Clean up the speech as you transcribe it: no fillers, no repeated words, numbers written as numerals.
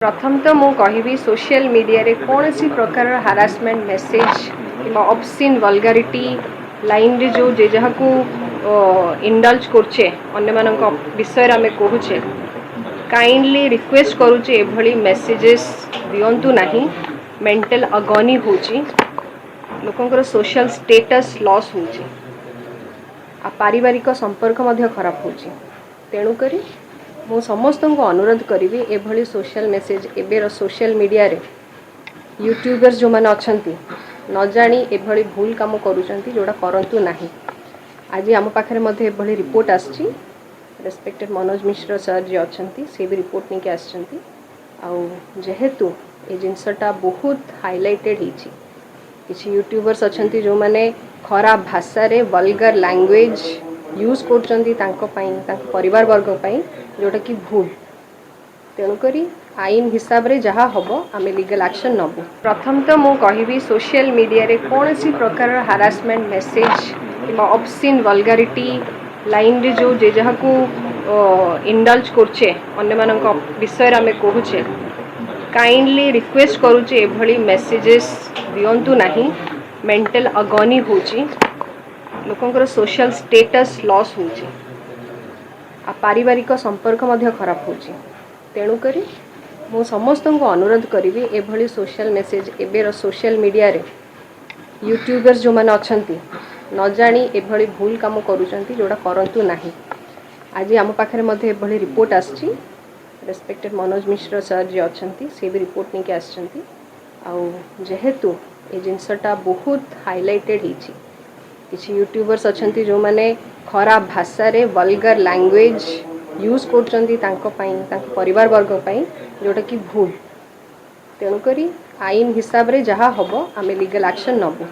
प्रथम तो मु कहि सोशल मीडिया रे कौन सी प्रकार हारासमेंट मेसेज कि ऑब्सिन वल्गारिटी लाइन रे जो जे जहाँ को इंडल्ज करछे अन्य मानक विषय रे आमे कहूचे काइंडली रिक्वेस्ट करूचे एभली मेसेजेस दियंतु नाही। मेंटल अगनी होची, लोकंकर सोशल स्टेटस लॉस होची, आ पारिवारिक संपर्क मध्य खराब होची। तेणु करी मु समस्त को अनुरोध करी एभली सोशल मेसेज एबेर सोशल मीडिया रे यूट्यूबर्स जो मैंने अच्छा न जानी एभली भूल काम करुँच जोड़ा करंतु नाही। आज आम पाखे एभली रिपोर्ट आसी रेस्पेक्टेड मनोज मिश्र सर जी अच्छा से भी रिपोर्ट नहीं आसछंती। जेहेतु ये जिनसटा बहुत हाइलाइटेड होती किसी यूट्यूबर्स अच्छा जो मैंने खराब भाषा रे वल्गर लैंग्वेज यूज कर परिवार वर्ग जोटा कि भूल। तेणुकरी आईन हिसाब रे जहाँ हम आम लीगल एक्शन नबू। प्रथम तो मु कहि सोशल मीडिया रे कौन सी प्रकार हारासमेंट मेसेज कि ऑब्सिन वल्गारिटी लाइन रे जो जे जहाँ को इंडल्ज करछे अन्य मानक विषय रे आमे कहूचे काइंडली रिक्वेस्ट करूचे एभली मेसेजेस दियंतु नाही। मेंटल अगनी होची, लोकंकर सोशल स्टेटस लॉस होची, आ पारिवारिक संपर्क मध्य खराब होची। तेणु करी मु समस्त को अनुरोध करी एभली सोशल मेसेज एबेर सोशल मीडिया रे यूट्यूबर्स जो मैंने अच्छा न जानी एभली भूल काम करुँच जोड़ा करंतु नाही। आज आम पाखे एभली रिपोर्ट आसी रेस्पेक्टेड मनोज मिश्र सर जी अच्छा से भी रिपोर्ट नहीं आसछंती। जेहेतु ये जिनसटा बहुत हाइलाइटेड होती किसी यूट्यूबर्स अच्छा जो मैंने खराब भाषा रे वल्गर लैंग्वेज यूज कर परिवार वर्ग जोटा कि भूल। तेणुकरी आईन हिसाब रे जहाँ हम आम लीगल एक्शन नबू।